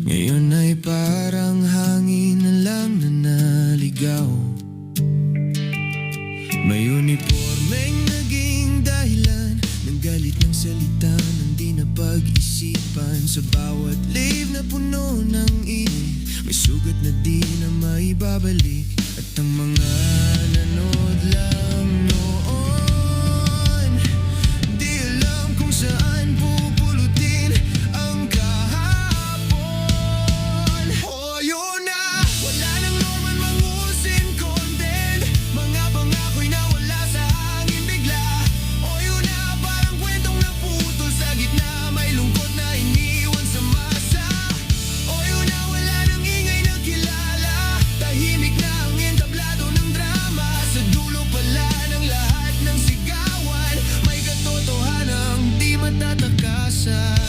Ngayon ay parang hangin na lang na naligaw. May unipormeng naging dahilan ng galit ng salita ng di na pag-isipan. Sa bawat live na puno ng init, may sugat na di na maibabalik. At ang mga nanood lang noon, di alam kung saan pupulutin ang kahapon. Oh, yun na, wala nang normal mangusin content. Mga pangako'y nawala sa hangin bigla. Oh, yun na, parang kwentong naputol sa gitna. May lungkot na iniwan sa masa. Oh, yun na, wala nang ingay na kilala. Tahimik na ang entablado ng drama. Sa dulo pala ng lahat ng sigawan, may katotohanang di matatakasan.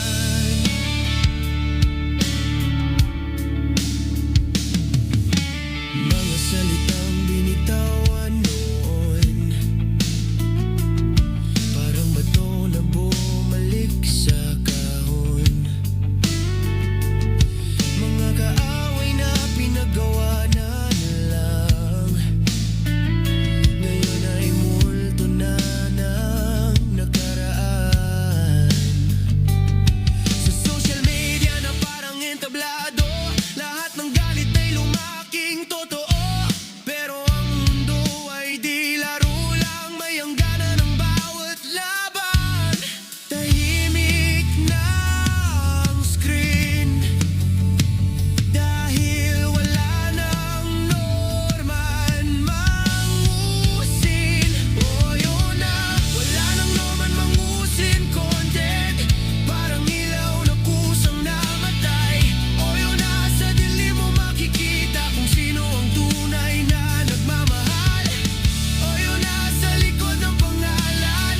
Mga salitang binitawan noon, parang bato na bumalik sa kahon. Mga kaaway na pinagawa na lang, ngayon ay multo na ng nakaraan. Sa social media na parang entablado, lahat ng galit ay lumaking totoo. Pero ang mundo ay di laro lang, may hangganan ng bawat laban. Tahimik na ang screen, dahil wala nang norman mangusin. Oh, yun na, wala nang norman mangusin content. Parang ilaw na kusang namatay. Oh, yun na, sa dilim mo makikita kung sino ang tunay na nagmamahal. Oh, yun na, sa likod ng pangalan,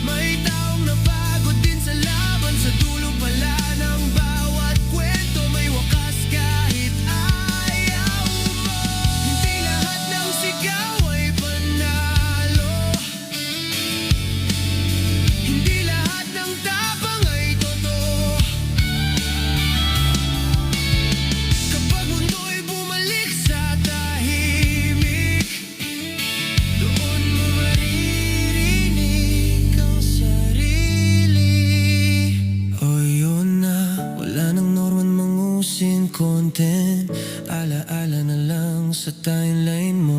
may taong napagod din sa laban. Sa dulo pala ng bawat kwento, may wakas kahit ayaw mo. Hindi lahat ng sigaw ay panalo, hindi lahat ng tapang ay totoo. Kapag mundo'y bumalik sa tahimik, doon mo maririnig ang sarili. Oh, yun na, wala nang norman mangusin content. Alaala na lang sa timeline mo.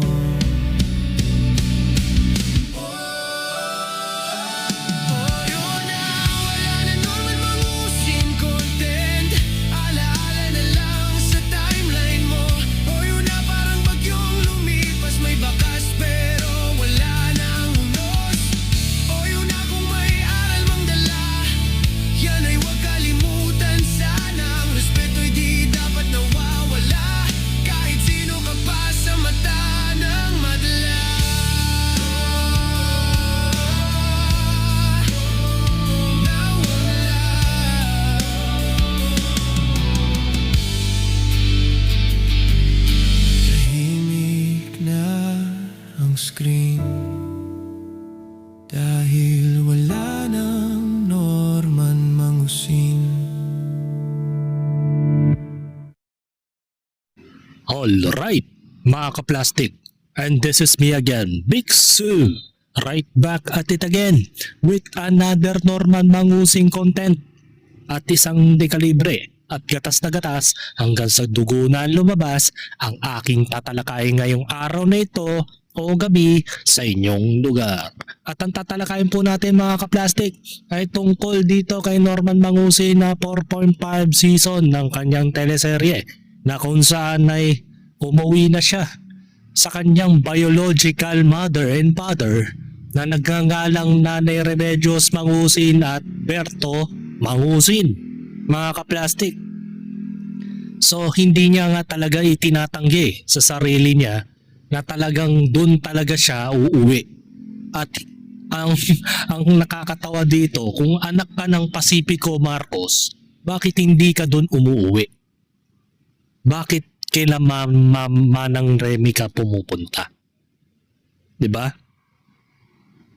Oh, yun na, wala na norman mangusin content. Alaala na lang sa timeline mo. Oh, yun na, parang bagyong lumipas, may bakas pero wala nang unos. Oh, yun na, kung may aral mang dala, yan ay huwag kalimutan sana. Ang respeto'y di dapat nawawala, kahit sino ka pa sa mata ng madla. Nawala. Tahimik na ang screen, dahil wala nang norman mangusin. Alright, mga ka-plastic, and this is me again, Big Sue, right back at it again with another Norman Mangusing content at isang dekalibre at gatas na gatas hanggang sa dugo na lumabas ang aking tatalakayin ngayong araw na ito o gabi sa inyong lugar. At ang tatalakayin po natin, mga ka-plastic, ay tungkol dito kay Norman Mangusing na 4.5 season ng kanyang teleserye na kung saan ay umuwi na siya sa kanyang biological mother and father na nagngangalang Nanay Remedios Mangusing at Berto Mangusing, mga ka-plastic. So hindi niya nga talaga itinatanggi sa sarili niya na talagang dun talaga siya uuwi. At ang ang nakakatawa dito, kung anak ka ng Pacifico Marcos, bakit hindi ka dun umuwi? Bakit kila Manang Remy ka pumupunta? 'Di ba?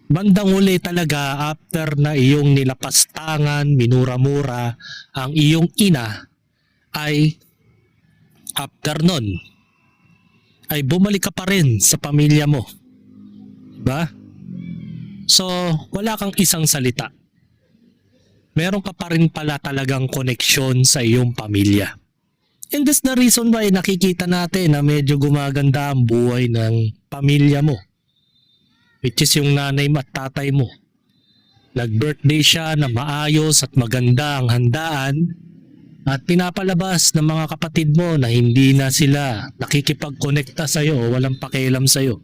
Bandang uli talaga, after na iyong nilapastangan, minura-mura ang iyong ina, ay after nun ay bumalik ka pa rin sa pamilya mo. Diba? So, wala kang isang salita. Meron ka pa rin pala talagang koneksyon sa iyong pamilya. And that's the reason why nakikita natin na medyo gumaganda ang buhay ng pamilya mo. Which is yung nanay mo at tatay mo. Nag-birthday siya na maayos at maganda ang handaan at pinapalabas ng mga kapatid mo na hindi na sila nakikipag-connecta sa'yo o walang pakialam sa'yo.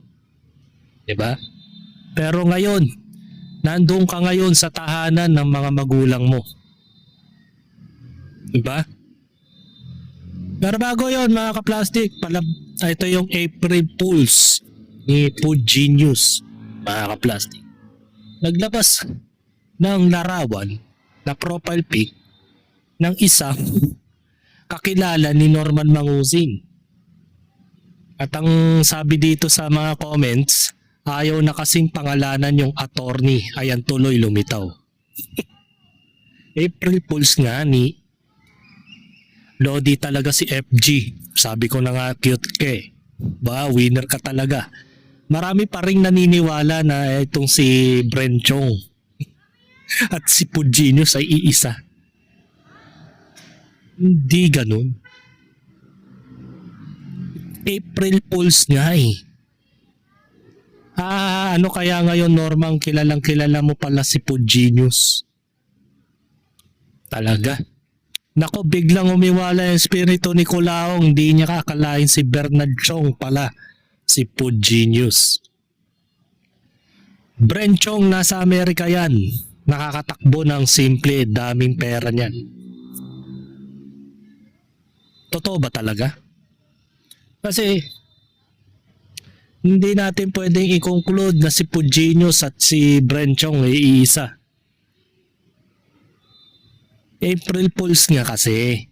Diba? Pero ngayon, nandoon ka ngayon sa tahanan ng mga magulang mo. Diba? Pero bago yon mga ka-plastic, ito yung April Fools ni Food Genius, mga ka-plastic. Naglabas ng larawan na profile pic ng isang kakilala ni Norman Mangusing. At ang sabi dito sa mga comments, ayaw na kasing pangalanan yung attorney, ayan tuloy lumitaw. April Fools nga ni Lodi talaga si FG. Sabi ko na nga cute ka eh. Ba, winner ka talaga. Marami pa rin naniniwala na itong si Brenchong at si Food Genius ay iisa. Hindi ganun. April Fools nga eh. Ano kaya ngayon Normang kilalang kilala mo pala si Food Genius? Talaga? Nako, biglang umiwala yung espiritu ni Kulaong, hindi niya kakalain si Bernard Chong pala, si Food Genius. Bren Chong nasa Amerika yan, nakakatakbo ng simple, daming pera niyan. Totoo ba talaga? Kasi hindi natin pwedeng i-conclude na si Food Genius at si Bren Chong ay iisa. April Fools nga kasi.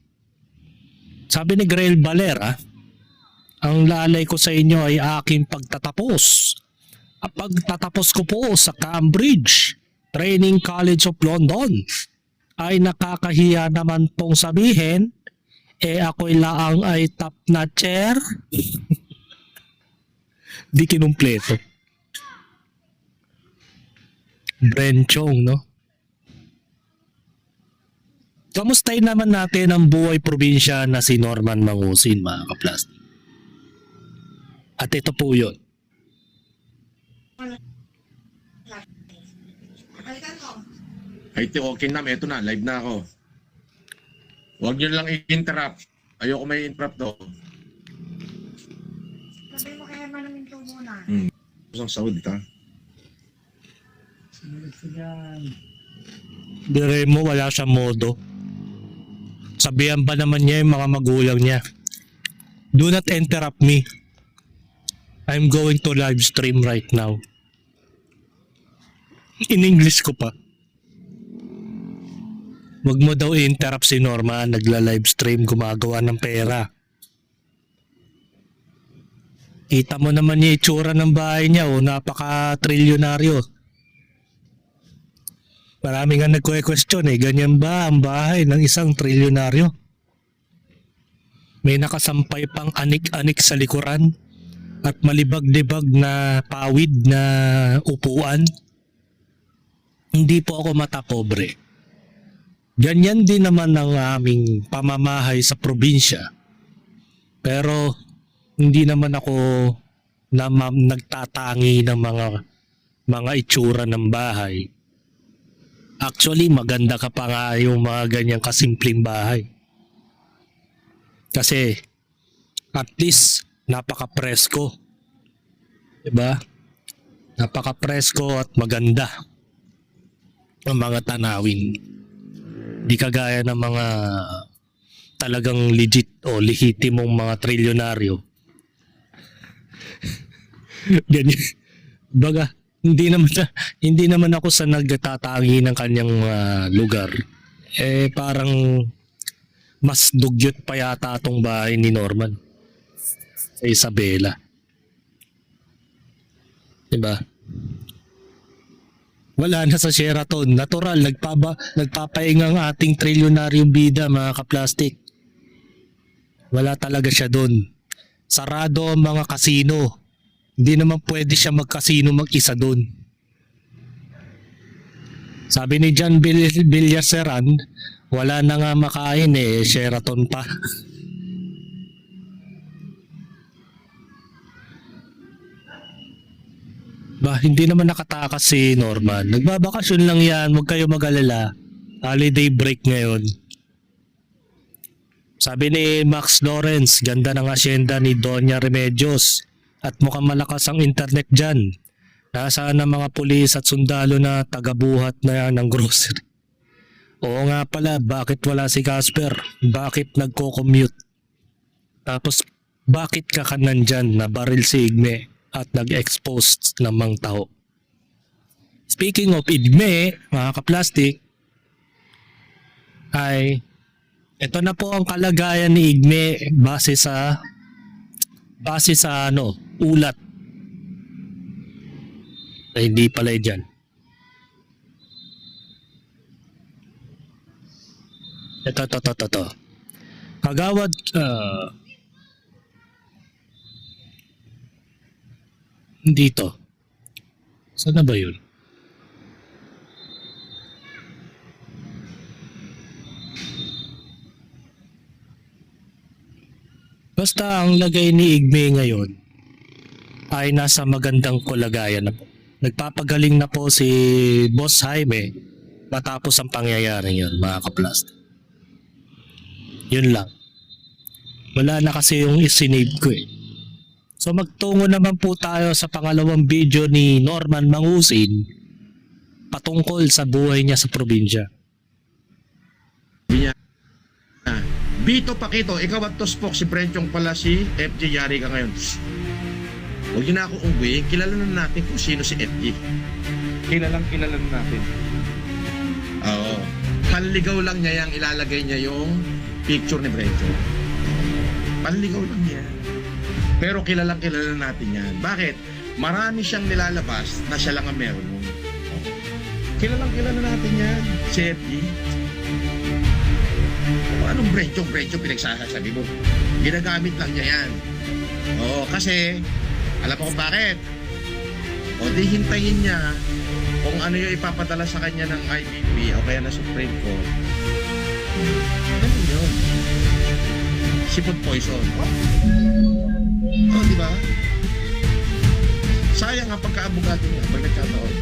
Sabi ni Grail Valera, ang lalay ko sa inyo ay aking pagtatapos. Pagtatapos ko po sa Cambridge Training College of London ay nakakahiya naman pong sabihin, ako'y laang ay top notcher. Di kinumpleto. Brenchong, no? Kamustahin naman natin ang buhay probinsya na si Norman Mangusing, mga ka-plastic. At ito po yun. Ay, okay na, eto na, live na ako. Huwag nyo lang i-interrupt. Ayoko may interrupt to. Sabi mo kaya malamin to muna. Isang sahod, ha? Dire mo, wala siyang modo. Sabihan ba naman niya yung mga magulang niya? Do not interrupt me. I'm going to live stream right now. In English ko pa. Wag mo daw i-interrupt si Norma, nagla-live stream, gumagawa ng pera. Kita mo naman yung itsura ng bahay niya, napaka-trilyonaryo. Marami nga nagque-question ganyan ba ang bahay ng isang trilyonaryo? May nakasampay pang anik-anik sa likuran at malibag-libag na pawid na upuan. Hindi po ako mata pobre. Ganyan din naman ang aming pamamahay sa probinsya. Pero hindi naman ako nagtatangi ng mga itsura ng bahay. Actually, maganda ka pa nga yung mga ganyang kasimpleng bahay. Kasi, at least, napaka-presko. Diba? Napaka-presko at maganda ang mga tanawin. Di kagaya ng mga talagang legit o lehitimong mga trilyonaryo. Ganyan. Baga, hindi naman ako sa nagtatangi ng kanyang lugar. Parang mas dugyot pa yata itong bahay ni Norman sa Isabela. Diba? Wala na sa Sheraton. Natural, nagpapahinga ang ating trilyonaryong bida, mga ka-plastic. Wala talaga siya doon. Sarado ang mga kasino. Hindi naman pwede siya magkasino mag-isa doon. Sabi ni John Villaseran, wala na nga makain Sheraton pa. Hindi naman nakatakas si Norman. Nagbabakasyon lang yan, huwag kayo mag-alala. Holiday break ngayon. Sabi ni Max Lawrence, ganda ng asyenda ni Doña Remedios at mukhang malakas ang internet dyan. Nasaan ang mga pulis at sundalo na tagabuhat na ng grocery? Oo nga pala, bakit wala si Casper? Bakit nagko-commute? Tapos bakit ka nandyan na baril si Igme at nag-expose ng mga tao? Speaking of Igme, mga kaplastik, ay ito na po ang kalagayan ni Igme base sa ulat. Ay hindi pala dyan. Ito. Kagawad dito. Saan na ba yun? Basta ang lagay ni Igme ngayon ay nasa magandang kalagayan na po. Nagpapagaling na po si Boss Jaime matapos ang pangyayari yun, mga kaplastik. Yun lang. Wala na kasi yung isinave ko So magtungo naman po tayo sa pangalawang video ni Norman Mangusin patungkol sa buhay niya sa probinsya. Bito Pakito, ikaw at Tospok, si Brenchong pala si FJ, yari ka ngayon. Huwag yun na ako ungwi, kilala na natin kung sino si FJ. Kilala na natin. Oo. Panligaw lang niya yung ilalagay niya yung picture ni Brenchong. Panligaw lang niya. Pero kilala natin yan. Bakit? Marami siyang nilalabas na siya lang ang meron mo. Kilala natin yan. Si FJ. Anong Brenchong pinagsasabi mo? Ginagamit lang niya yan. Oo, kasi alam mo kung bakit? O di hintayin niya kung ano yung ipapadala sa kanya ng IBP o kaya na Supreme Court. Ganun yun. Si food poison. Di ba? Sayang nga pagka-abogado niya pag nagkataon.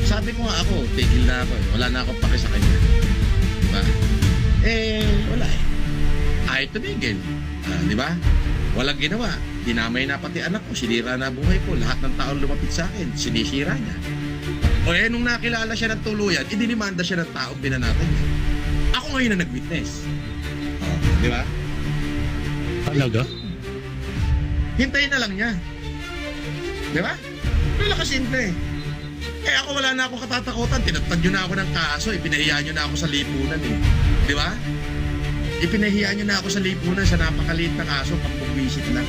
Sabi ko nga ako, tigil na ako. Wala na akong paki sa kanya. Diba? Wala Ayaw tumigil. Di ba? Walang ginawa. Dinamay na pati anak ko. Sinira na buhay ko. Lahat ng taong lumapit sa akin, sinisira niya. Nung nakilala siya ng tuluyan, idinimanda siya ng taong binanatan niya. Ako ngayon na nag-witness. Di ba? Talaga? Hintayin na lang niya. Di ba? Wala kasimple. Ako wala na akong katatakutan. Tinatad nyo na ako ng kaso. Ipinahiya nyo na ako sa lipunan Di ba? Ipinahiya nyo na ako sa lipunan sa napakaliit na kaso, pampugwisit lang.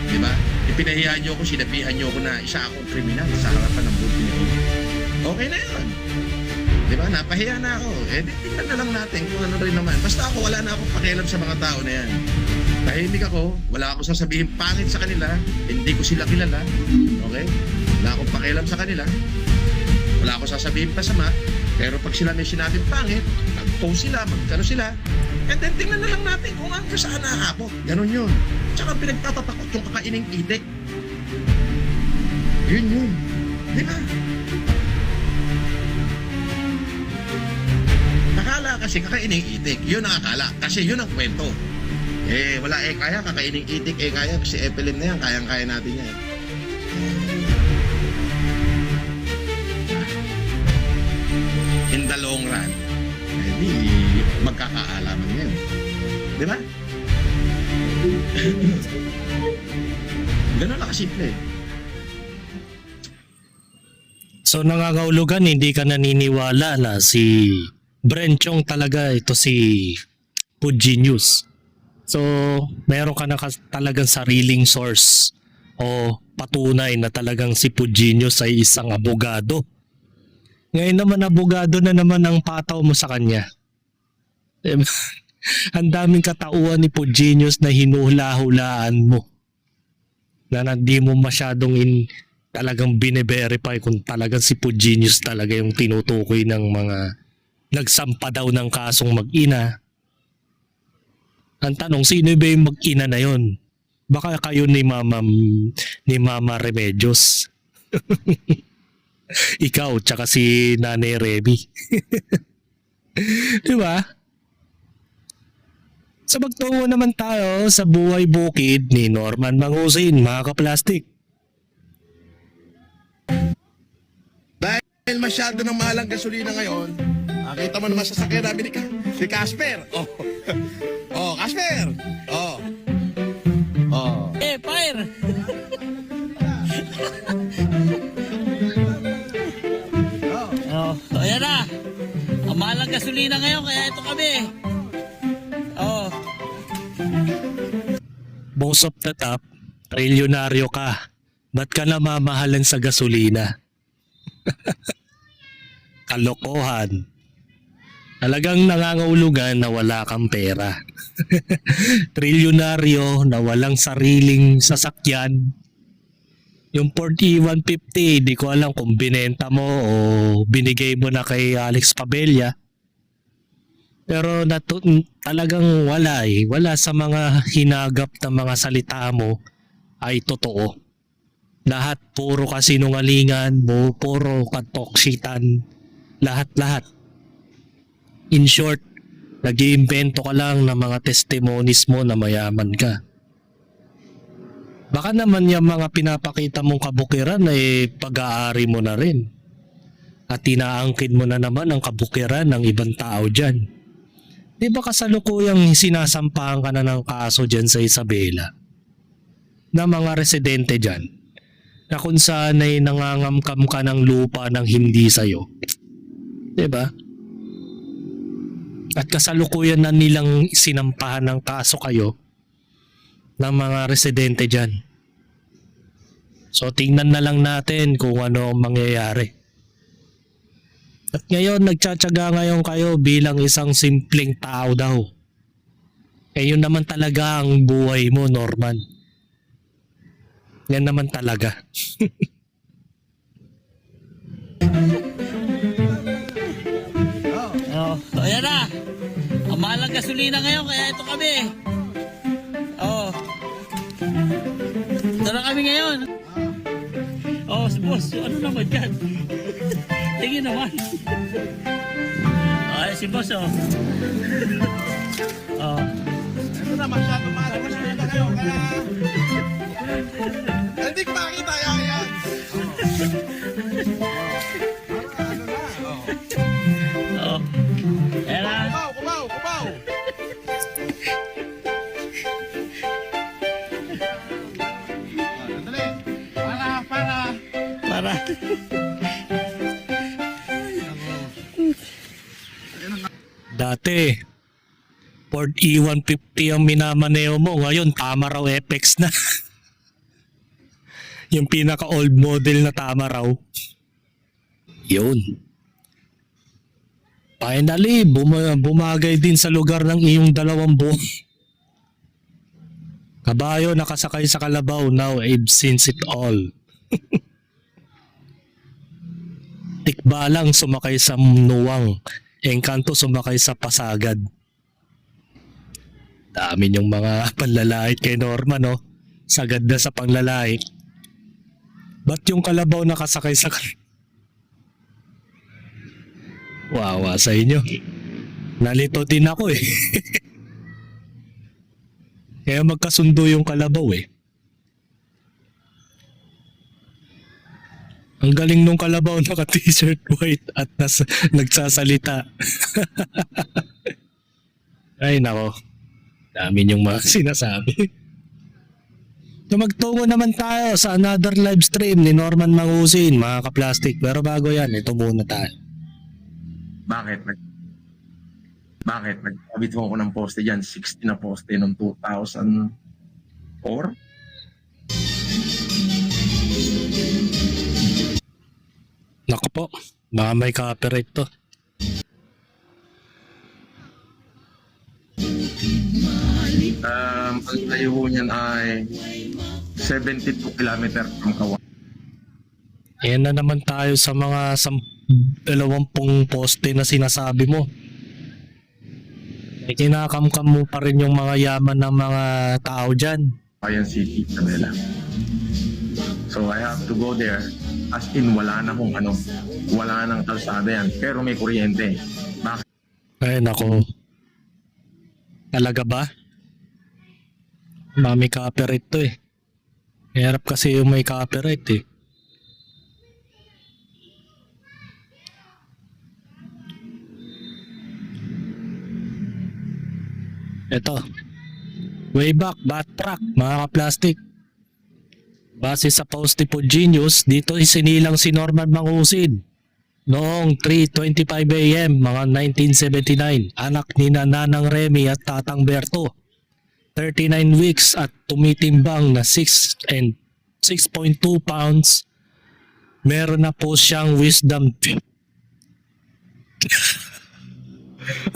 Di ba? Ipinahiya nyo ako, sinabihan nyo ako na isa akong kriminal sa harapan ng buong Pilipinas. Okay na yun. Di ba? Napahiya na ako. Tingnan na lang natin kung ano rin naman. Basta ako, wala na akong pakialam sa mga tao na yan. Tahimik ako, wala akong sasabihin pangit sa kanila, hindi ko sila kilala. Okay? Wala akong pakialam sa kanila. Wala akong sasabihin pasama. Pero pag sila may sinabing pangit, mag-post sila, magkano sila, and then tingnan na lang natin kung hanggang saan nakakabot. Ganon yun. Tsaka pinagtatatakot yung kakaining itik. Yun. Di ba? Akala kasi kakaining itik. Yun ang akala. Kasi yun ang kwento. Wala kaya kakaining itik. Kaya si Evelyn na yan. Kayang-kaya natin yan. In the long run, di magkakaalaman ngayon. Di ba? Ganun na kasimple. So nangangahulugan, hindi ka naniniwala na si Brenchong talaga ito si Food Genius. So meron ka na talagang sariling source o patunay na talagang si Food Genius ay isang abogado. Ngayon naman abogado na naman ang pataw mo sa kanya. Ang daming katauhan ni Pugenius na hinuhula-hulaan mo. Na hindi mo masyadong talagang bine-verify kung talagang si Pugenius talaga yung tinutukoy ng mga nagsampa daw ng kasong mag-ina. Ang tanong, sino ba yung mag-ina na yon? Baka kayo ni Mama Remedios. Ikaw, tsaka si Nanay Remy. Di ba? So magtungo naman tayo sa buhay bukid ni Norman Mangusin, mga kaplastik. Dahil masyado ng mahal ang gasolina ngayon, nakita mo naman sa sasakyan namin si Casper. Oh. Oh, Casper. Oh. Oh. Fire! Oh, ayan na. Ang mahal ang gasolina ngayon, kaya ito kami. Oh. Most of the top, trilyonaryo ka. Ba't ka namamahalan sa gasolina? Kalokohan. Talagang nangangahulugan na wala kang pera. Trilyonaryo na walang sariling sasakyan. Yung Ford E150, di ko alam kung binenta mo o binigay mo na kay Alex Pabella. Pero talagang wala eh. Wala sa mga hinagap na mga salita mo ay totoo. Lahat puro kasinungalingan, puro katoksitan, lahat-lahat. In short, nag-iimbento ka lang ng mga testimonies mo na mayaman ka. Baka naman yung mga pinapakita mong kabukiran ay pag-aari mo na rin. At inaangkin mo na naman ang kabukiran ng ibang tao dyan. Di ba kasalukuyang sinasampahan ka na ng kaso dyan sa Isabela? Na mga residente dyan, na kung saan ay nangangamkam ka ng lupa ng hindi sa'yo. Di ba? At kasalukuyan na nilang sinampahan ng kaso kayo ng mga residente dyan. So tingnan na lang natin kung ano ang mangyayari. At ngayon nagtsatsaga ngayon kayo bilang isang simpleng tao daw. Eh yun naman talaga ang buhay mo, Norman. Yan naman talaga. Oh, ayan na. Ang mahal ang gasolina ngayon, kaya ito kami. Oh. Ito na kami ngayon. Oh, boss, ano naman yan? Tingin naman. Ay, si boss, oh. Oh. Ito na, masyado mahal ang gasolina ngayon, kaya... Hindi ko makakita yan. Oh. Ayan na. Kumaw! Dali. Para. Dati, Ford E150 ang minamaneo mo. Ngayon, tama raw Apex na. Yung pinaka-old model na tama raw. Yun. Finally, bumagay din sa lugar ng iyong dalawang buwan. Kabayo nakasakay sa kalabaw, now I've seen it all. Tikbalang sumakay sa nuwang, engkanto sumakay sa pasagad. Dami yung mga panlalait kay Norman, no? Sagad na sa panglalait. Ba't yung kalabaw nakasakay sa Wawa sa inyo. Nalito din ako eh. Kaya magkasundo yung kalabaw eh. Ang galing nung kalabaw naka t-shirt white at nagsasalita. Ay nako. Dami yung mga sinasabi. So magtungo naman tayo sa another live stream ni Norman Mangusin, mga kaplastik. Pero bago yan, ito muna tayo. Bakit? Nagkabit mo ako ng poste dyan. 60 na poste noong 2004. Naku po, baka may copyright to. Ang layo niyan ay 72 kilometer from Kawan. Ayan na naman tayo sa mga 20 poste na sinasabi mo. Ay kinakamkam mo pa rin yung mga yaman ng mga tao dyan. Bayan City, Manila. So I have to go there as in wala na kung ano. Wala nang kalsada yan. Pero may kuryente. Bakit? Ay nako. Talaga ba? Mami copyright to eh. Hirap kasi yung may copyright eh. Ito. Way back, backtrack, mga ka-plastic. Base sa post ni Genius, dito isinilang si Norman Mangusin. Noong 3:25 AM, mga 1979, anak ni Nanang Remy at Tatang Berto. 39 weeks at tumitimbang na 6.2 pounds. Meron na po siyang wisdom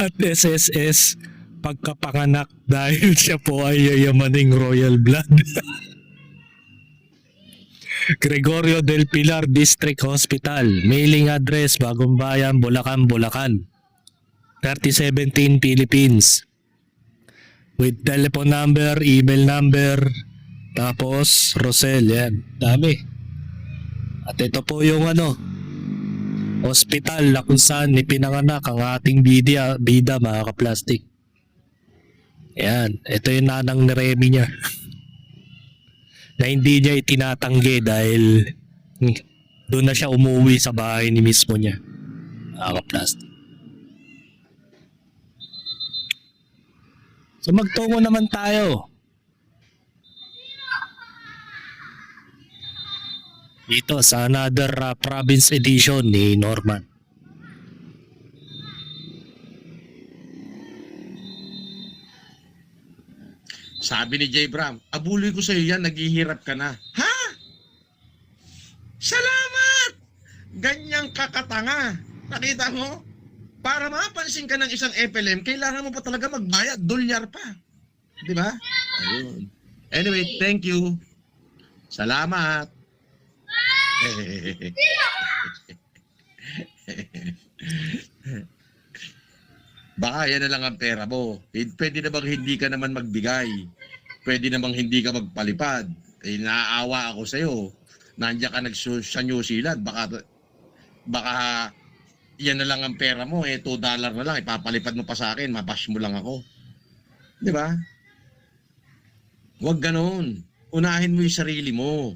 at SSS pagkapanganak dahil siya po ay yayamaning royal blood. Gregorio del Pilar District Hospital, mailing address Bagong Bayan, Bulacan, Bulacan. 3017 Philippines. With telephone number, email number, tapos Rosel, yan. Dami. At ito po yung hospital na kung saan ipinanganak ang ating bida mga ka-plastic. Yan, ito yung nanang ni Remy niya. Na hindi niya itinatanggi dahil doon na siya umuwi sa bahay ni mismo niya. Mga ka-plastic. So magtungo naman tayo. Dito sa another province edition ni Norman. Sabi ni Jay Bram, abuloy ko sa iyo yan, naghihirap ka na. Ha? Salamat! Ganyang kakatanga. Nakita mo? Para mapansin ka ng isang FLM, kailangan mo pa talaga magbayad, dolyar pa. Di ba? Ayun. Anyway, thank you. Salamat. Baka yan na lang ang pera mo. Pwede na bang hindi ka naman magbigay? Pwede na bang hindi ka magpalipad? Naaawa ako sa'yo. Nandiyan ka sa New Zealand. Baka yan na lang ang pera mo. $2 na lang. Ipapalipad mo pa sa akin. Mabash mo lang ako. Di ba? Huwag ganon. Unahin mo yung sarili mo.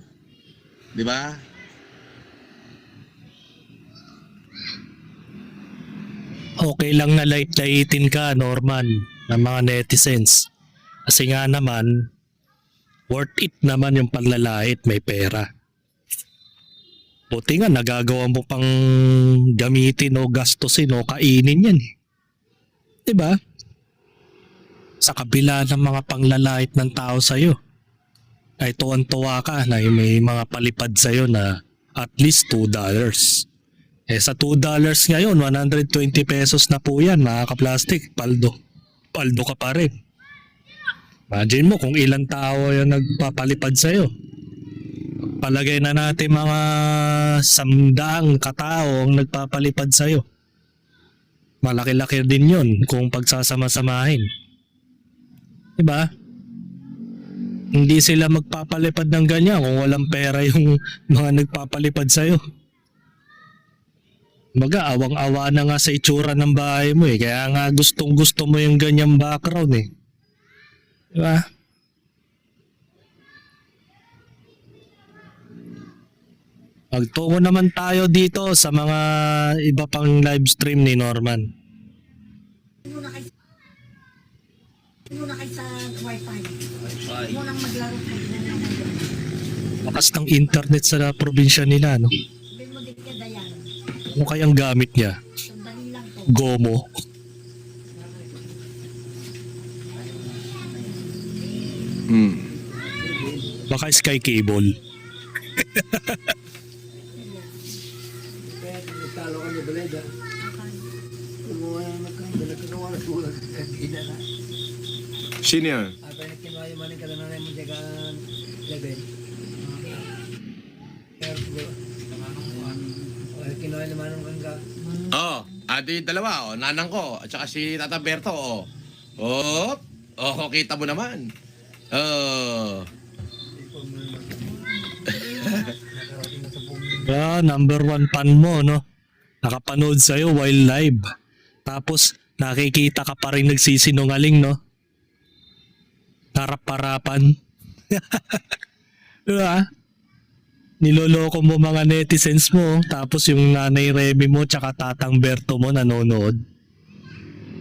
Di ba? Okay lang na laitin ka, Norman, ng mga netizens. Kasi nga naman, worth it naman yung panlalait, may pera. Buti nga, nagagawa mo pang gamitin o gastusin o kainin yan. Diba? Sa kabila ng mga panglalait ng tao sa'yo, ay tuwan-tuwa ka na may mga palipad sa'yo na at least $2. Sa $2 ngayon, 120 pesos na po yan, mga ka-plastic. Paldo ka pa rin. Imagine mo kung ilang tao yung nagpapalipad sa'yo. Palagay na natin mga 100 katao ang nagpapalipad sa'yo. Malaki-laki din yun kung pagsasama-samahin. Diba? Hindi sila magpapalipad ng ganyan kung walang pera yung mga nagpapalipad sa'yo. Baga, awang-awa na nga sa itsura ng bahay mo eh. Kaya nga gustong-gusto mo yung ganyang background eh. Diba? Magtungo naman tayo dito sa mga iba pang live stream ni Norman. Muna kayo sa wifi. Munang maglaro kayo. Lakas ng internet sa probinsya nila, no? Sabihin mo din kay Dayan. Ano kayang gamit niya? Sandali lang to. Gomo. Baka Sky Cable. Sino yan? maning kalananay mo jaga level. Kaya siguro. Kinuha naman ng kangga. Oh, adi dalawa, nanang ko, at saka si Tata Berto, kita mo naman. Nakarating na sa buong Number one fan mo, no? Nakapanood sa'yo while live. Tapos, nakikita ka pa rin nagsisinungaling, no? Harap-harapan. Diba? Niloloko mo mga netizens mo, tapos yung nanay Remy mo tsaka tatang Berto mo nanonood.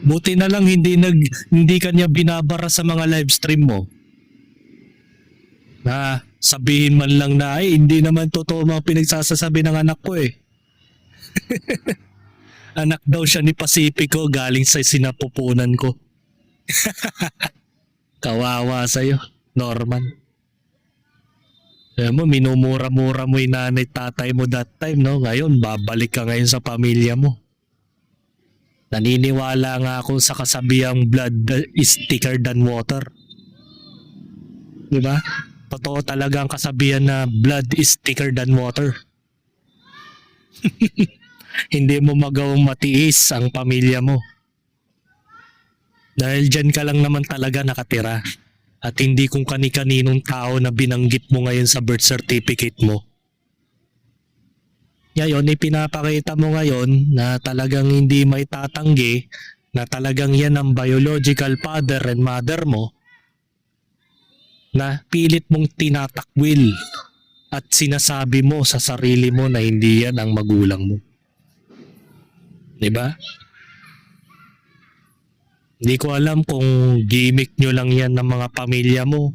Buti na lang hindi kanya binabara sa mga live stream mo. Na sabihin man lang na ay hindi naman totoo mga pinagsasasabi ng anak ko eh. Anak daw siya ni Pacifico galing sa sinapupunan ko. Kawawa sa'yo, Norman. Alam mo, minumura-mura mo yung nanay tatay mo that time, no? Ngayon, babalik ka ngayon sa pamilya mo. Naniniwala nga ako sa kasabihang blood is thicker than water. Diba? Totoo talaga ang kasabihan na blood is thicker than water. Hindi mo magawang matiis ang pamilya mo. Dahil dyan ka lang naman talaga nakatira. At hindi kung kani-kaninong tao na binanggit mo ngayon sa birth certificate mo. Ngayon, ipinapakita mo ngayon na talagang hindi may tatanggi na talagang yan ang biological father and mother mo na pilit mong tinatakwil at sinasabi mo sa sarili mo na hindi yan ang magulang mo. Diba? Hindi ko alam kung gimmick nyo lang yan ng mga pamilya mo.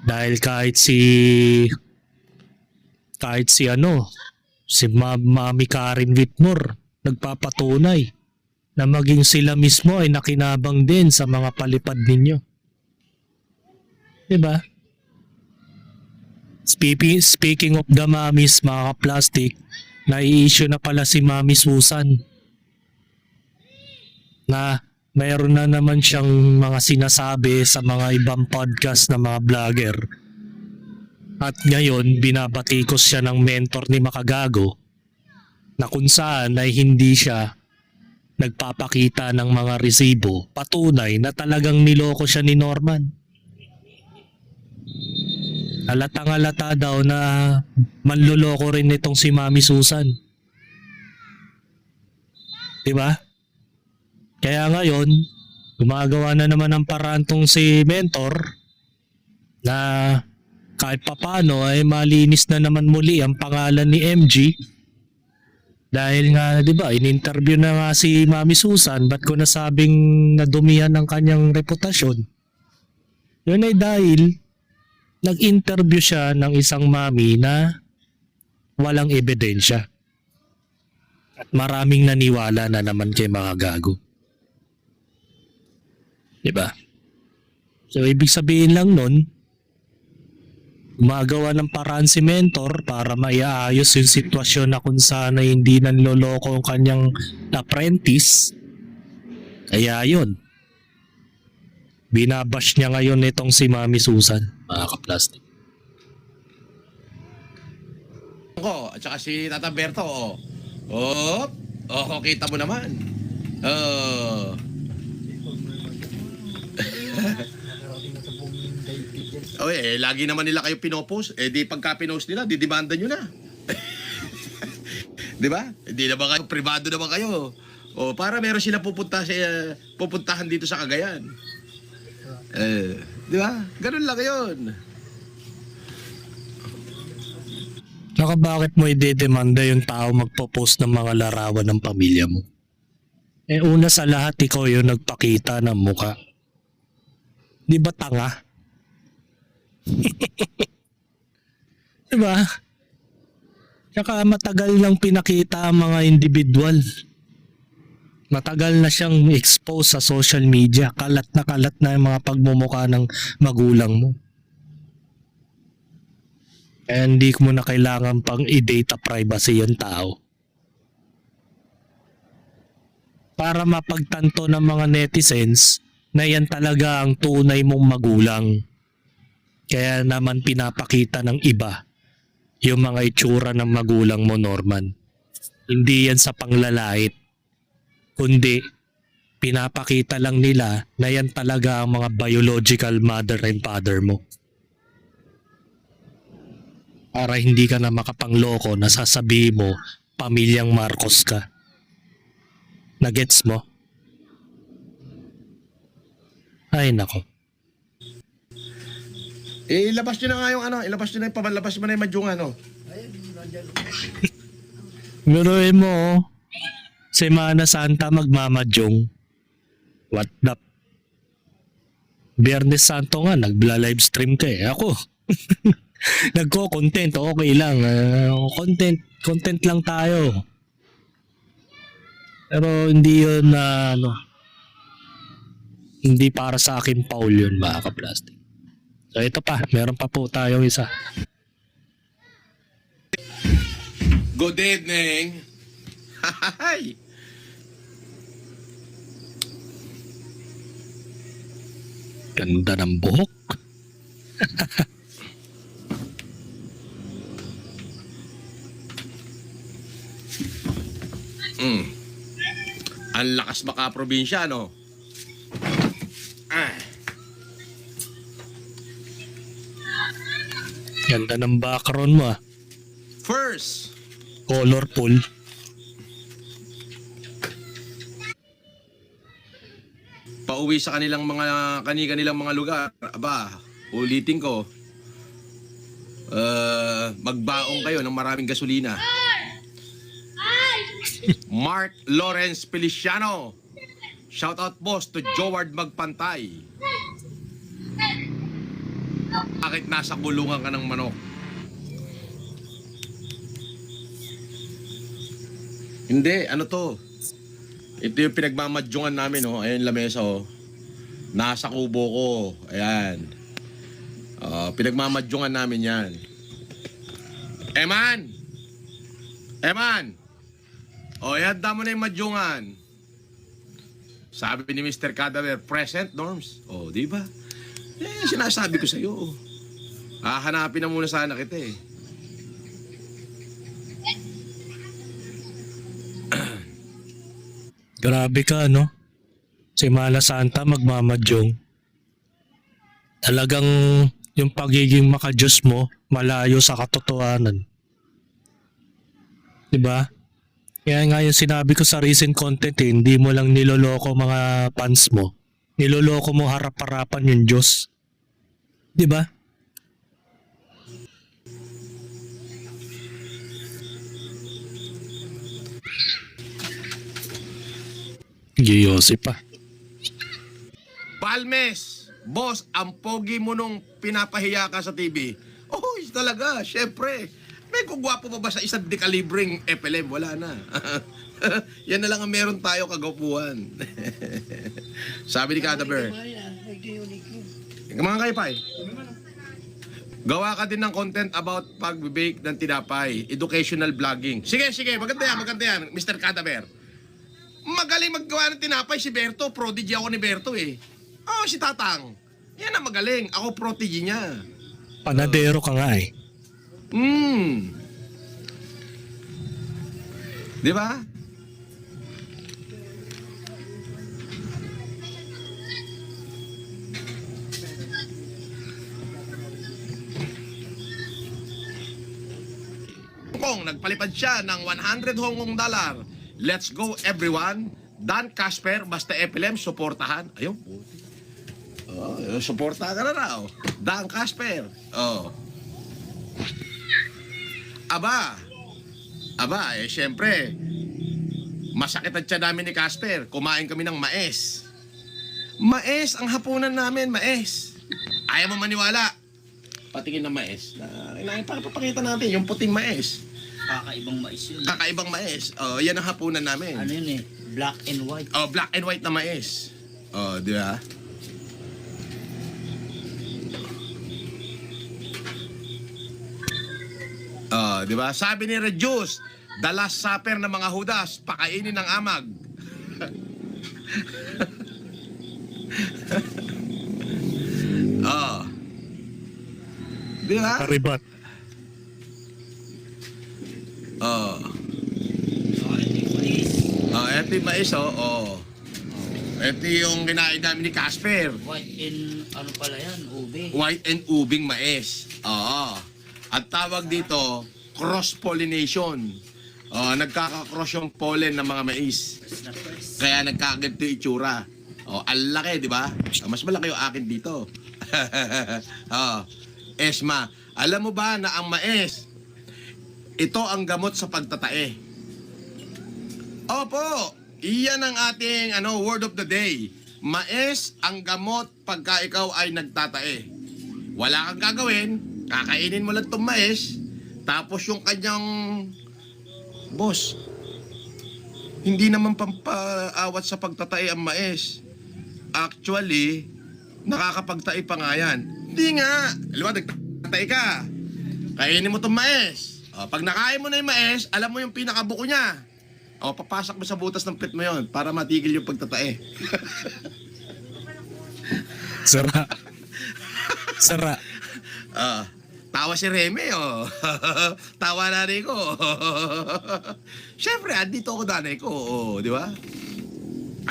Dahil kahit si Mami Karen Whitmore nagpapatunay na maging sila mismo ay nakinabang din sa mga palipad ninyo. Diba? Speaking of the mommies, mga ka-plastic, nai-issue na pala si Mami Susan na mayroon na naman siyang mga sinasabi sa mga ibang podcast na mga vlogger. At ngayon, binabatikos siya ng mentor ni Makagago na kung saan ay hindi siya nagpapakita ng mga resibo. Patunay na talagang niloko siya ni Norman. Halatang-halata daw na manloloko rin itong si Mami Susan. Diba? Kaya ngayon, gumagawa na naman ng paraan tong si mentor na kahit papano ay malinis na naman muli ang pangalan ni MG. Dahil nga, di ba, in-interview na nga si Mami Susan, ba't ko nasabing nadumihan ang kanyang reputasyon? Yun ay dahil nag-interview siya ng isang mami na walang ebidensya. At maraming naniwala na naman kay Makagago. Diba? So, ibig sabihin lang nun, gumagawa ng paraan si mentor para maiaayos yung sitwasyon na kung saan ay hindi nanloloko ang kanyang apprentice. Kaya yun, binabash niya ngayon itong si Mami Susan, mga ka-plastic. Ko, at saka si Tata Berto, kita mo naman. nakarating na sa buong daigdig. Lagi naman nila kayo pinopost. Di pagka pinost nila, didimanda nyo na. Di ba? Hindi naman kayo, privado naman kayo. Para meron sila pupuntahan dito sa Cagayan. Di ba? Ganun lang yun. Saka bakit mo idedemanda yung tao magpo-post ng mga larawan ng pamilya mo? Una sa lahat, ikaw yung nagpakita ng muka. Di ba tanga? Diba? Tsaka matagal lang pinakita ang mga individual. Matagal na siyang expose sa social media. Kalat na yung mga pagmumukha ng magulang mo. Kaya hindi mo na kailangan pang i-data privacy yung tao. Para mapagtanto ng mga netizens na yan talaga ang tunay mong magulang. Kaya naman pinapakita ng iba yung mga itsura ng magulang mo, Norman. Hindi yan sa panglalait, kundi pinapakita lang nila na yan talaga ang mga biological mother and father mo. Para hindi ka na makapangloko na sasabihin mo pamilyang Marcos ka. Nagets mo? Ay nako. Ilabas nyo na nga yung ilabas nyo na yung pamalabas mo na yung madyungan, Biruin mo, oh. Semana Santa magmamadyong. What the? Biyernes Santo nga, nagla-livestream ka eh. Ako, nagko-content, okay lang. Content lang tayo. Pero hindi yun na, hindi para sa akin Paul yun, mga ka-plastic. So ito pa, meron pa po tayong isa. Good evening. Hi. Ganda ng buhok. Ang lakas maka-probinsya, no? Ganda ng background mo ah. First, Colorful. pauwi sa kanilang mga lugar. Aba, ulitin ko. Magbaong kayo ng maraming gasolina. Mark Lawrence Feliciano. Shout out boss to Joward Magpantay. Bakit nasa kulungan ka ng manok? Hindi, ano to? Ito yung pinagmamadyungan namin, oh. Ayan, lamesa, oh. Nasa kubo ko. Ayan. Pinagmamadyungan namin yan. Eman! Eman! O, ihanda mo na yung madyungan. Sabi ni Mr. Cadaver, present, Norms. O, di ba? Sinasabi ko sa'yo. Hahanapin na muna sana kita eh. Grabe ka, no? Semana Santa magmamadyong. Talagang yung pagiging makajos mo malayo sa katotohanan. Diba? Kaya nga yung sinabi ko sa recent content eh, hindi mo lang niloloko mga fans mo. Niloloko mo harap-harapan yung Diyos. Diba? Giyosi pa. Palmes! Boss, ang pogi mo nung pinapahiya ka sa TV. Oh, talaga, syempre. May kugwapo pa ba sa isang dekalibreng FLM? Wala na. Yan na lang ang meron tayo kagwapuhan. Sabi ni Cadaver. Mga kaypay, gawa ka din ng content about pag-bake ng tinapay, educational vlogging. Sige, maganda yan, Mr. Cadaver. Magaling maggawa ng tinapay si Berto, prodigy ako ni Berto eh. Oh, si Tatang. Yan ang magaling, ako prodigy niya. Panadero ka nga eh. Di ba? Hong Kong, nagpalipad siya ng 100 Hong Kong dollar. Let's go everyone. Dan Casper, basta FLM, suportahan. Ayun, puti. Suportahan ka na raw. Dan Casper. Oh. Aba, syempre, masakit ang tiyan namin ni Casper. Kumain kami ng mais. Mais, ang hapunan namin, mais. Ayaw mo maniwala. Patingin ng mais. Papakita natin, yung puting mais. Kakaibang mais yun. Kakaibang mais. Oh, yan ang hapunan namin. Ano yun eh? Black and white. Oh, black and white na mais. Oh, di ba? Oh, di ba? Sabi ni Reduce, the last supper ng mga Judas, pakainin ng amag. Oh. Di ba? Karibat. Oh. Oh, ito yung mais. Oh, eto yung mais, oh. Oh. Ito yung kinain namin ni Casper. White and ano pala yan, ube. White and ubing mais. Oo. At tawag dito, cross-pollination. Nagkaka-cross yung pollen ng mga mais. Press na press. Kaya nagkaganto yung itsura. Ang laki, di ba? Mas malaki yung akin dito. Esma, alam mo ba na ang mais, ito ang gamot sa pagtatae? Opo, iyan ang ating word of the day. Mais ang gamot pagka ikaw ay nagtatae. Wala kang gagawin, kakainin mo lang itong mais, tapos yung kanyang boss, hindi naman pampaawat sa pagtatae ang mais. Actually, nakakapagtae pa nga yan. Hindi nga. Alam mo, nagtatae ka. Kainin mo itong mais. Pag nakain mo na yung mais, alam mo yung pinakabuko niya. Papasak mo sa butas ng pit mo yon para matigil yung pagtatae. Sara. Sara. Tawa si Remy, Tawa nanay ko. Siyempre, andito ako nanay ko, di ba?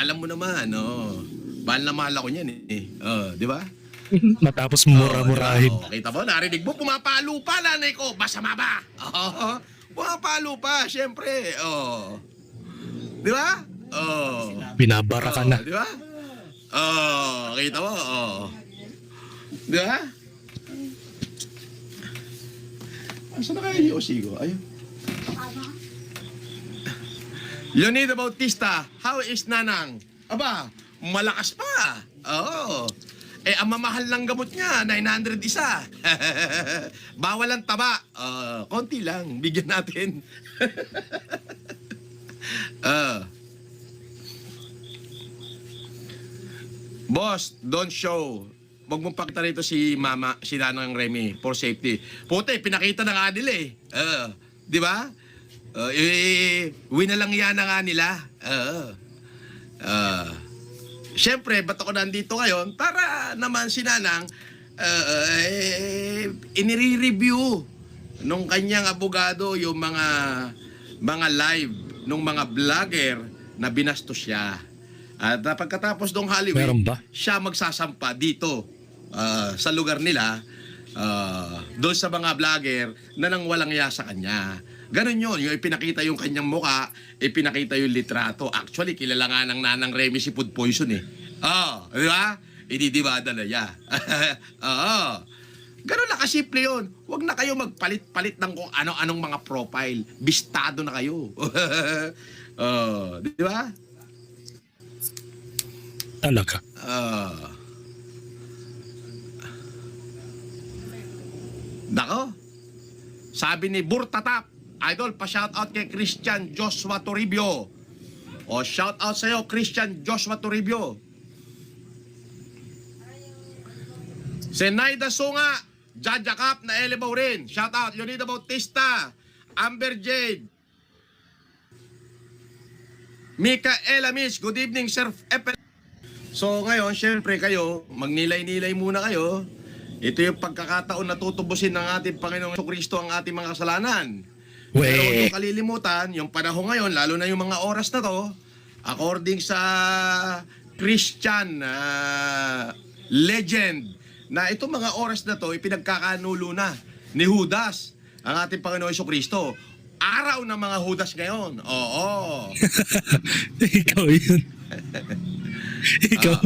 Alam mo naman, mahal na mahal ako niyan, di ba? Matapos mura-murahin. Kita mo, narinig mo, pumapalo pa nanay ko. Masama ba? Pumapalo pa, siyempre. Di ba? Binabara ka na. Di ba? Kita mo, Di ba? Saan na kaya yung Osigo? Ayun. Leonida Bautista, how is Nanang? Aba, malakas pa. Oo. Ang mamahal ng gamot niya, 900 isa. Bawal ang taba. Konti lang, bigyan natin. Boss, don't show. Huwag mong pakita rito si Mama, si Nanang Remy, for safety. Puti, pinakita na nga nila di ba? Winalang yan na nga nila. Siyempre, ba't ako nandito ngayon? Para naman si Nanang, inire-review nung kanyang abogado yung mga live nung mga vlogger na binastos siya. At pagkatapos ng Halloween, Meron ba? siya magsasampa dito sa lugar nila doon sa mga vlogger na nang walang iya sa kanya. Ganon yun, yung ipinakita yung kanyang muka, ipinakita yung litrato. Actually, kilala nga ng Nanang Remy si food poison di ba? Ididibada na niya. Ganon lang kasimple yun. Huwag na kayo magpalit-palit ng kung ano-anong mga profile. Bistado na kayo. Di ba? Talaga. Nako, sabi ni Burtatap, idol, pa-shoutout kay Christian Joshua Toribio. Shoutout sa'yo, Christian Joshua Toribio. Senaida Sunga, Jaja Cap na Elebaw rin. Shoutout, Leonida Bautista, Amber Jade, Mikaela Miss, good evening, Sir F. So ngayon, syempre kayo, magnilay-nilay muna kayo. Ito yung pagkakataon na tutubusin ng ating Panginoong Kristo ang ating mga kasalanan. Pero huwag yung kalilimutan, yung panahon ngayon, lalo na yung mga oras na to, according sa Christian legend, na itong mga oras na to, ipinagkakanulo na ni Judas, ang ating Panginoong Kristo. Araw ng mga Judas ngayon. Oo. Ikaw yun. Ikaw.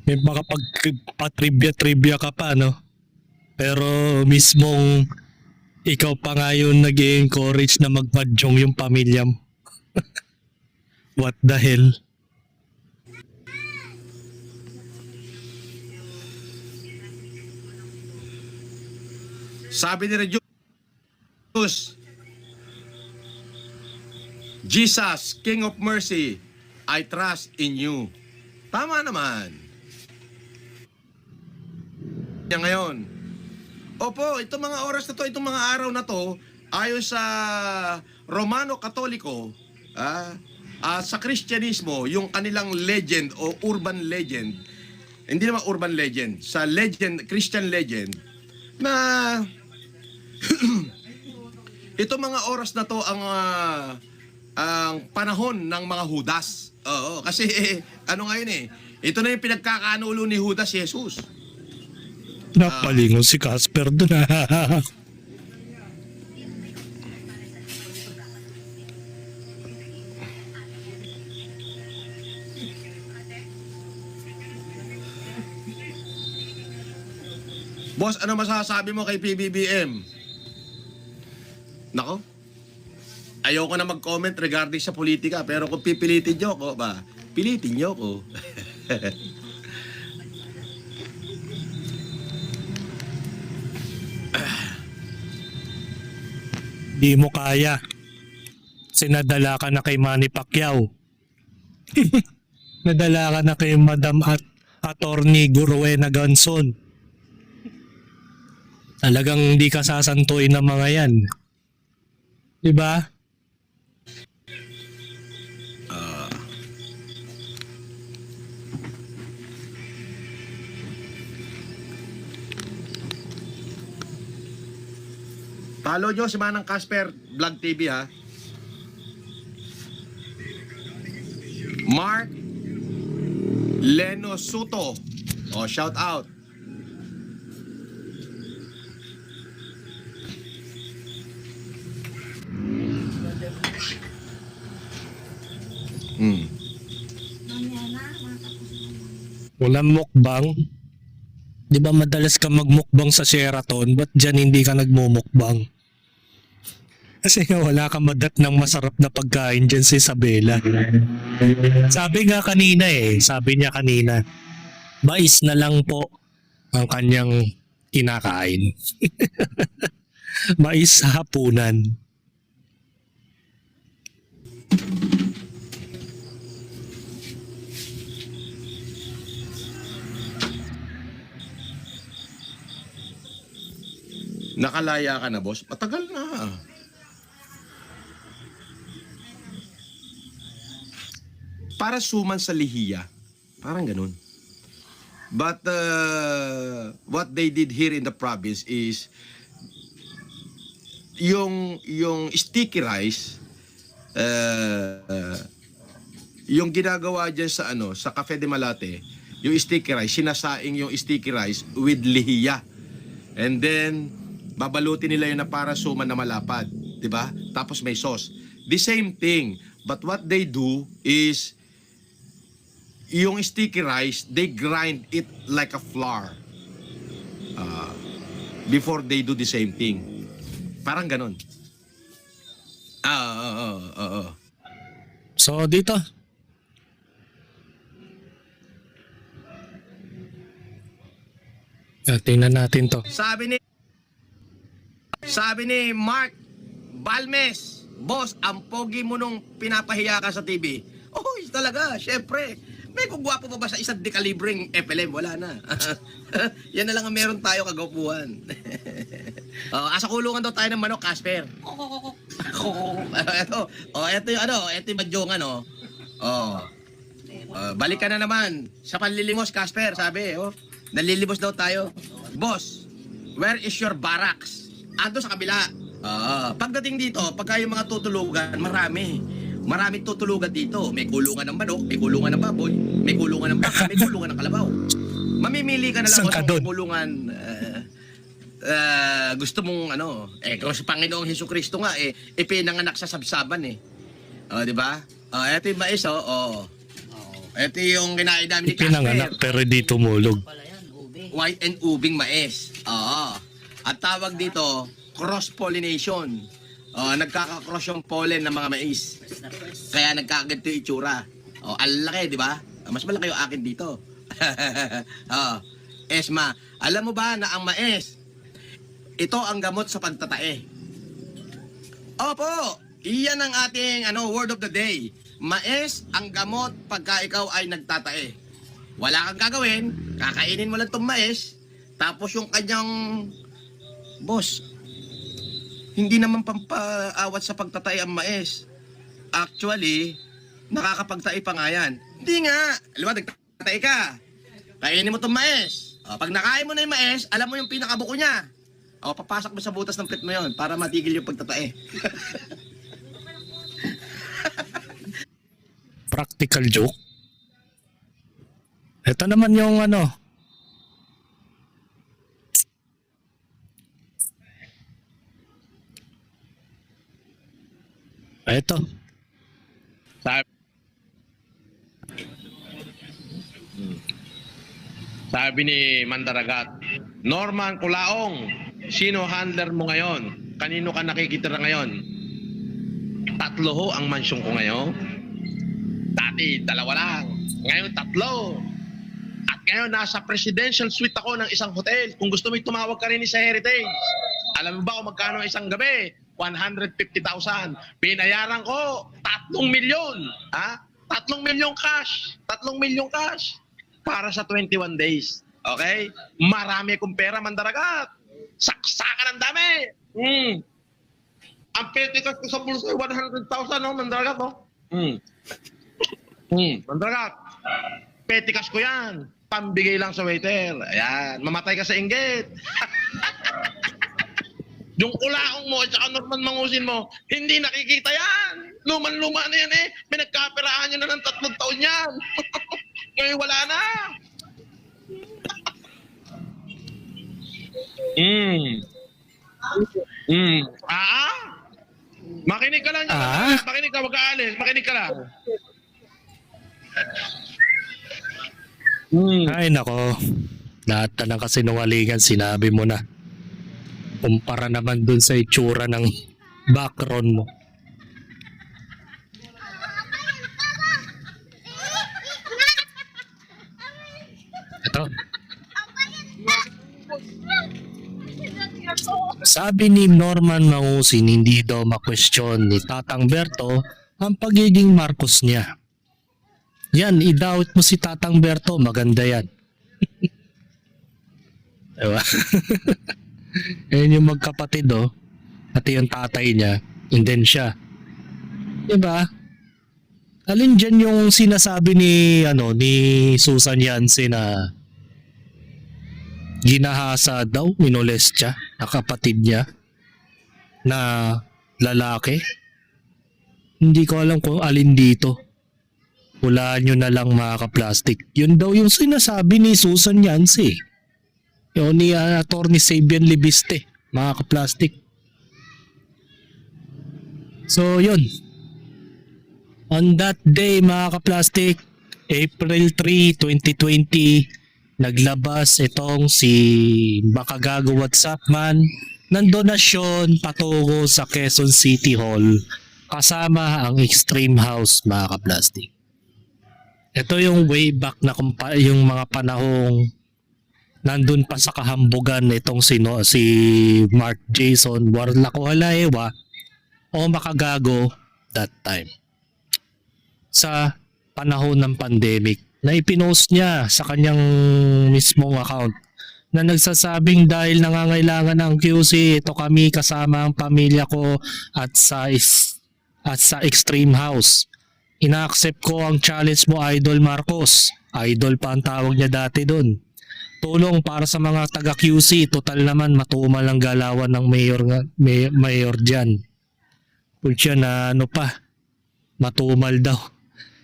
May makapag-trivia ka pa, no? Pero mismong ikaw pa nga yung nag-encourage na magmadyong yung pamilya mo. What the hell? Sabi ni Regius, Jesus, King of Mercy, I trust in you. Tama naman. Yan ngayon. Opo, itong mga oras na to, itong mga araw na to, ayon sa Romano Katoliko, sa Kristyanismo, yung kanilang legend o urban legend, hindi naman urban legend, sa legend, Christian legend, na ito mga oras na to ang panahon ng mga Judas. Oo, kasi ano ngayon ito na yung pinagkakanulo ni Judas si Jesus. Napalingon si Casper doon. Boss, ano masasabi mo kay PBBM? Nako, ayoko na mag-comment regarding sa politika, pero kung pipilitin nyo ko, pilitin nyo ko. Di mo kaya. Sinadala ka na kay Manny Pacquiao. Nadala ka na kay Madam at Attorney Guruena Ganson. Talagang hindi ka sasantuin ng mga yan. Diba? Follow nyo si Manang Casper Vlog TV ha. Mark Leno Soto. Oh, shout out. Mamaya na, matapos na. Walang mukbang. Di ba madalas ka magmukbang sa Sheraton? Ba't dyan hindi ka nagmumukbang? Kasi nga wala ka madat ng masarap na pagkain dyan sa Isabela. Sabi niya kanina, mais na lang po ang kanyang kinakain. Mais sa hapunan. Nakalaya ka na, boss? Matagal na. Para suman sa lihiya. Parang ganun. But what they did here in the province is yung sticky rice, yung ginagawa dyan sa Cafe de Malate, yung sticky rice, sinasaing yung sticky rice with lihiya. And then, babalutin nila yun na para suman na malapad. Diba? Tapos may sauce. The same thing. But what they do is, yung sticky rice, they grind it like a flour. Before they do the same thing. Parang ganun. So dito. Tingnan natin to. Sabi ni Mark Balmes, boss, ang pogi mo nung pinapahiya ka sa TV. Oh, talaga, syempre. May kugwapo pa ba sa isang dekalibreng FLM? Wala na. Yan na lang ang meron tayo kagwapuhan. Asa kulungan daw tayo ng manok, Casper. Ito yung badyongan, balik ka na naman sa panlilimos, Casper, sabi, nalilimos daw tayo. Boss, where is your barracks? Ando sa kabila. Pagdating dito, pagka yung mga tutulugan, maraming tutulugan dito. May kulungan ng manok, may kulungan ng baboy, may kulungan ng baka, may kulungan ng kalabaw. Mamimili ka na lang kung kulungan gusto mong kung si Panginoong Hesukristo nga pinanganak sa sabsaban di ba? Ito yung mais ito yung kinain namin ni Casper. Pinanganak pero di tumulog. White and ubing mais. At tawag dito, cross-pollination. Nagkaka-cross yung pollen ng mga mais. Kaya nagkakaganto yung itsura. Ang laki, di ba? Mas malaki yung akin dito. Esma, alam mo ba na ang mais, ito ang gamot sa pagtatae? Opo, iyan ang ating word of the day. Mais ang gamot pagka ikaw ay nagtatae. Wala kang gagawin, kakainin mo lang itong mais, tapos yung kanyang boss, hindi naman pampaawat sa pagtatay ang mais. Actually, nakakapagtay pa nga yan. Hindi nga. Alam mo, nagtatay ka. kainin mo itong mais. O, pag nakain mo na yung mais, alam mo yung pinakabuko niya. O, papasok mo sa butas ng prit mo yun para matigil yung pagtatae. Practical joke. Ito naman yung ano. Ito. Sabi ni Mandaragat, Norman Culaong, sino handler mo ngayon? Kanino ka nakikitira ngayon? 3 ho ang mansyong ko ngayon. Dati, 2 lang. Ngayon, 3. At ngayon, nasa presidential suite ako ng isang hotel. Kung gusto mo, tumawag ka rin sa Heritage. Alam mo ba kung magkano ang isang gabi? 150,000. Binayaran ko 3 milyon. Ha? 3 milyon cash. 3 milyon cash. Para sa 21 days. Okay? Marami akong pera, Mandaragat. Saksakan ang dami. Ang petikas ko sa bulsa ay 100,000, no, Mandaragat, no? Mandaragat. Petikas ko yan. Pambigay lang sa waiter. Ayan. Mamatay ka sa inggit. Yung kulaong mo at saka Norman Mangusin mo, hindi nakikita yan. Luman-luma na yan eh. Pinagkaperahan nyo na ng 3 taon yan. Ngayon wala na. Makinig ka lang. Makinig ka, wag ka alis. Makinig ka lang. Ay nako. Lahat na ng kasinungalingan sinabi mo na. Kumpara naman dun sa itsura ng background mo. Ito. Sabi ni Norman Mangusin, hindi daw ma-question ni Tatang Berto ang pagiging Marcos niya. Yan, i-doubt mo si Tatang Berto, maganda yan. Diba? Ayan yung magkapatid pati yung tatay niya, and then siya. Diba? Alin dyan yung sinasabi ni Susan Yancy na ginahasa daw, minoles siya, na kapatid niya na lalaki? Hindi ko alam kung alin dito. Hulaan nyo na lang mga ka-plastic. Yun daw yung sinasabi ni Susan Yancy. Yun ni Atty. Sabian Libiste, mga ka-plastic. So yun. On that day mga ka-plastic, April 3, 2020, naglabas itong si Makagago WhatsAppman ng donasyon patungo sa Quezon City Hall kasama ang Extreme House, mga ka-plastic. Ito yung way back na yung mga panahong nandun pa sa kahambugan itong si Mark Jason Warlaco-Halaewa o Makagago that time. Sa panahon ng pandemic na ipinost niya sa kanyang mismong account na nagsasabing dahil nangangailangan ng QC, ito kami kasama ang pamilya ko at sa Extreme House. Ina-accept ko ang challenge mo, Idol Marcos. Idol pa ang tawag niya dati doon. Tulong para sa mga taga-QC, total naman matumal ang galawan ng mayor dyan. Pulsya na matumal daw.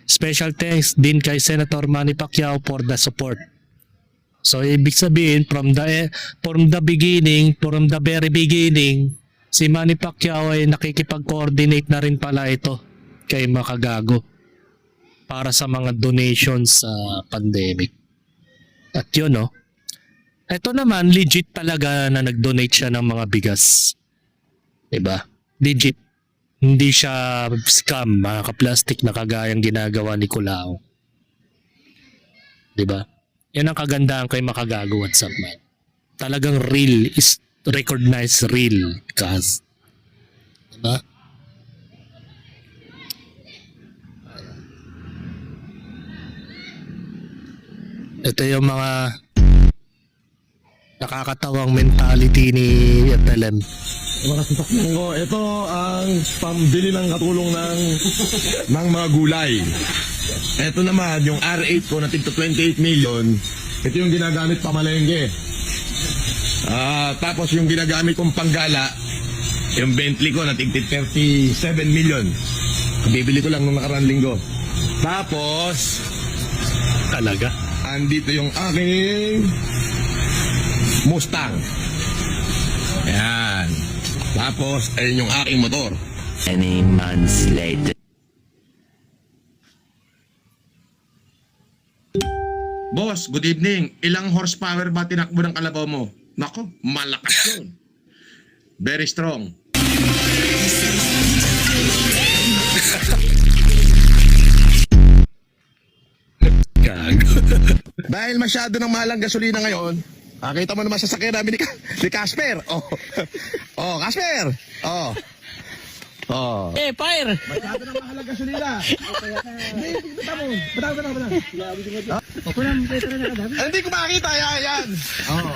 Special thanks din kay Senator Manny Pacquiao for the support. So ibig sabihin from the very beginning, si Manny Pacquiao ay nakikipag-coordinate na rin pala ito kay Makagago para sa mga donations sa pandemic. At yun ito naman legit talaga na nag-donate siya ng mga bigas. Diba? Legit. Hindi siya scam, mga ka-plastic na kagayang ginagawa ni Culao. Diba? Yan ang kagandahan kay Makagago WhatsAppman. Talagang real is recognized real. Cause, diba? Ito yung mga nakakatawang mentality ni FLM. Mga sasakyan ko, ito ang pambili ng katulong ng mga gulay. Ito naman yung R8 ko na tigto 28 million. Ito yung ginagamit pamalengke. Tapos yung ginagamit kong panggala, yung Bentley ko na tigtit 37 million. Bibili ko lang nung nakaraan linggo. Tapos, Talaga? andito yung aking Mustang. Ayan. Tapos, ayun yung aking motor. Many months later. Boss, good evening. Ilang horsepower ba tinakbo ng kalabaw mo? Nako, malakas yun. Very strong. Gago. Dahil masyado ng mahal ang gasolina ngayon, nakita mo naman sa sakyan namin ni Casper. Oh, Casper. Oh. Fire! Masyado ng mahal ang gasolina. Hindi ko makita, yan. Oh.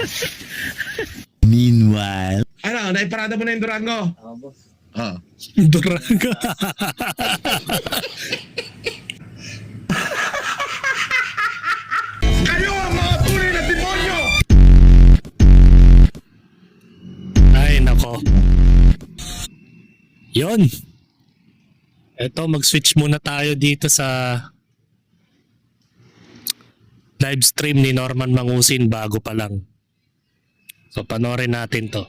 Meanwhile. Ano, naiparada mo na yung Durango? Oh. Durango. Kayo ang mga tunay na demonyo! Ay, nako. Yon. Eto, mag-switch muna tayo dito sa live stream ni Norman Mangusin bago pa lang. So, panoorin natin to.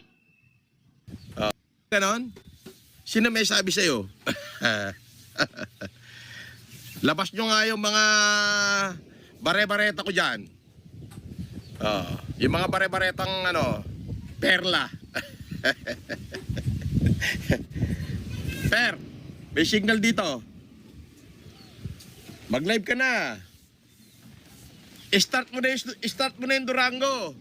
Ganon? Sino may sabi sa'yo? Labas nyo nga yung mga bare-bareta ko dyan. Yung mga bare-baretang perla. Per, may signal dito. Mag-live ka na. Start mo na yung Durango.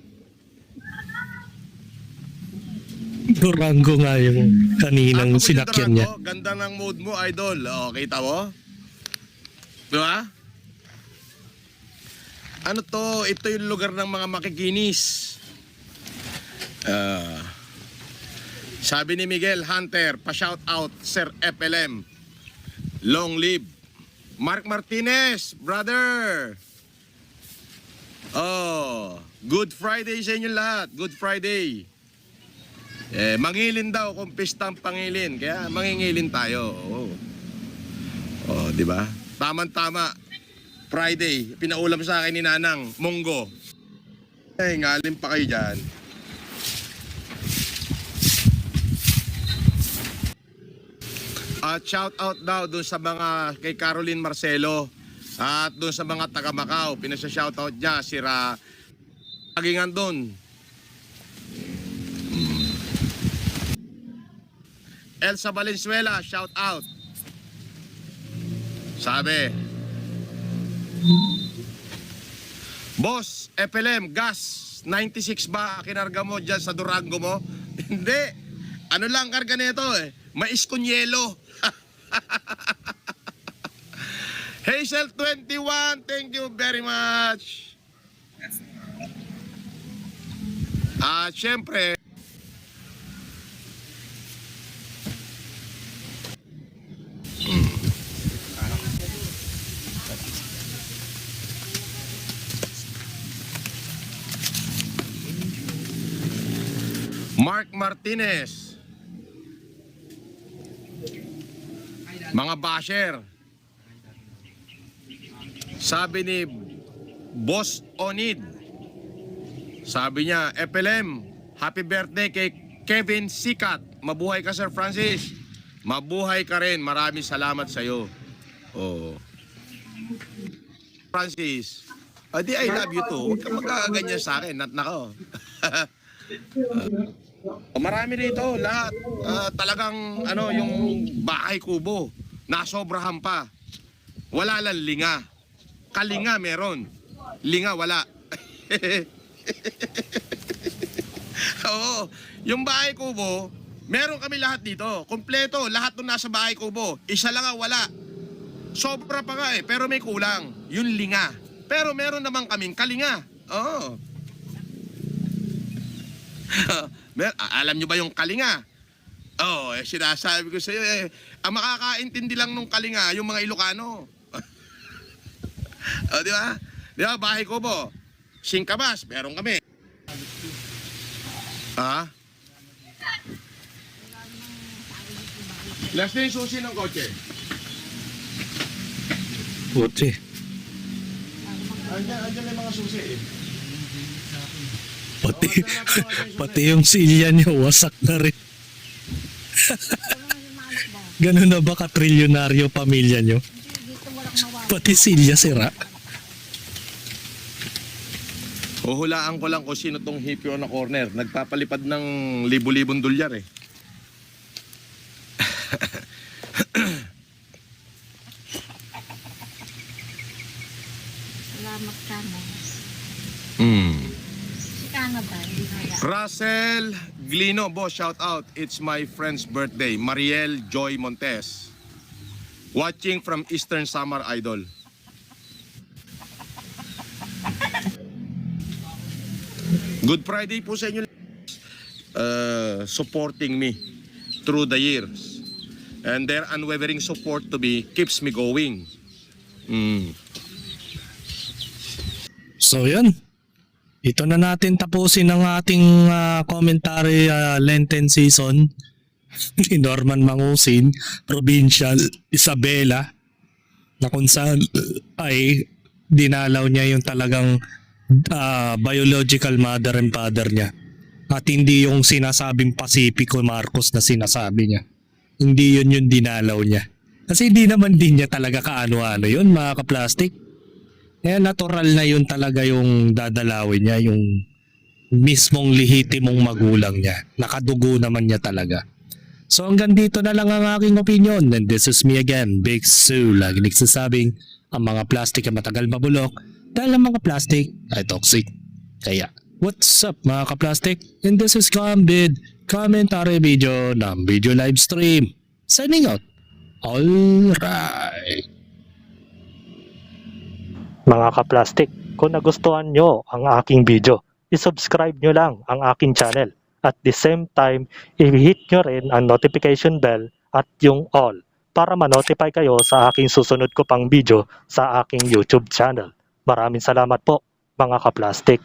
Durango nga yung kaninang Tapos yung sinakyan niya. Durango, ganda ng mode mo, idol. Kita mo? Diba? Ano to? Ito yung lugar ng mga makikinis. Sabi ni Miguel Hunter, pa-shout out, Sir FLM. Long live. Mark Martinez, brother. Good Friday sa inyo lahat. Good Friday. Mangilin daw kung pistang pangilin. Kaya mangingilin tayo. Di ba? Tama-tama. Friday, pinaulam sa akin ni Nanang, munggo. Ngalim pa kayo dyan. At shout out daw dun sa mga kay Caroline Marcelo at dun sa mga taga Macau. Pinasa-shout out niya si Pagingan dun. Elsa Valenzuela, shout out. Sabi, Boss, FLM, gas, 96 ba kinarga mo dyan sa Durango mo? Hindi. Ano lang karga nito Mais con yelo. Hazel 21, thank you very much. Syempre, Mark Martinez, mga basher. Sabi ni Boss Onid, sabi niya, FLM, happy birthday kay Kevin Sikat. Mabuhay ka, Sir Francis. Mabuhay ka rin. Maraming salamat sa'yo. Francis, di I love you too. Huwag ka magkaganyan sa akin. Nako. Marami rito, lahat. Talagang yung bahay kubo, nasobrahan pa. Wala lang linga. Kalinga meron. Linga wala. Oo, yung bahay kubo, meron kami lahat dito. Kompleto, lahat ng nasa bahay kubo. Isa lang ang wala. Sobra pa nga pero may kulang. Yung linga. Pero meron naman kaming kalinga. Oo. Alam nyo ba yung kalinga? Sinasabi ko sa iyo ang makakaintindi lang nung kalinga yung mga Ilocano. Di ba? Di ba? Bahay kubo. Singkabas, meron kami. Ha? Last na yung susi ng kotse. Puti. Andyan may mga susi eh. Pati yung silya niya wasak na rin. Ganun na ba ka-trilyonaryo pamilya nyo? Dito walang mawawala. Pati silya sira. Huhulaan ko lang kung sino tong hippie on a corner. Nagpapalipad ng libu-libong dolyar eh. Salamat ka mo. Si Kano ba? Hindi na yan. Russell Glino, boss, shout out. It's my friend's birthday, Mariel Joy Montes. Watching from Eastern Samar Idol. Good Friday po sa inyo. Supporting me through the years. And their unwavering support to me keeps me going. So yun. Ito na natin tapusin ang ating commentary Lenten season ni Norman Mangusin, Provincial Isabela, na kung saan ay dinalaw niya yung talagang biological mother and father niya. At hindi yung sinasabing Pacifico Marcos na sinasabi niya. Hindi yun yung dinalaw niya. Kasi hindi naman din niya talaga kaano-ano yun, mga ka-plastic. Kaya natural na yun talaga yung dadalawin niya, yung mismong lehitimong magulang niya. Nakadugo naman niya talaga. So hanggang dito na lang ang aking opinion. And this is me again, Big Sue. Lagi nagsasabing ang mga plastic ay matagal mabulok dahil ang mga plastic ay toxic. Kaya, what's up mga ka-plastic? And this is Gambid, commentary video ng video live stream. Signing out. Alright. Mga ka-plastic, kung nagustuhan nyo ang aking video, isubscribe nyo lang ang aking channel. At the same time, i-hit nyo rin ang notification bell at yung all para ma-notify kayo sa aking susunod ko pang video sa aking YouTube channel. Maraming salamat po, mga ka-plastic.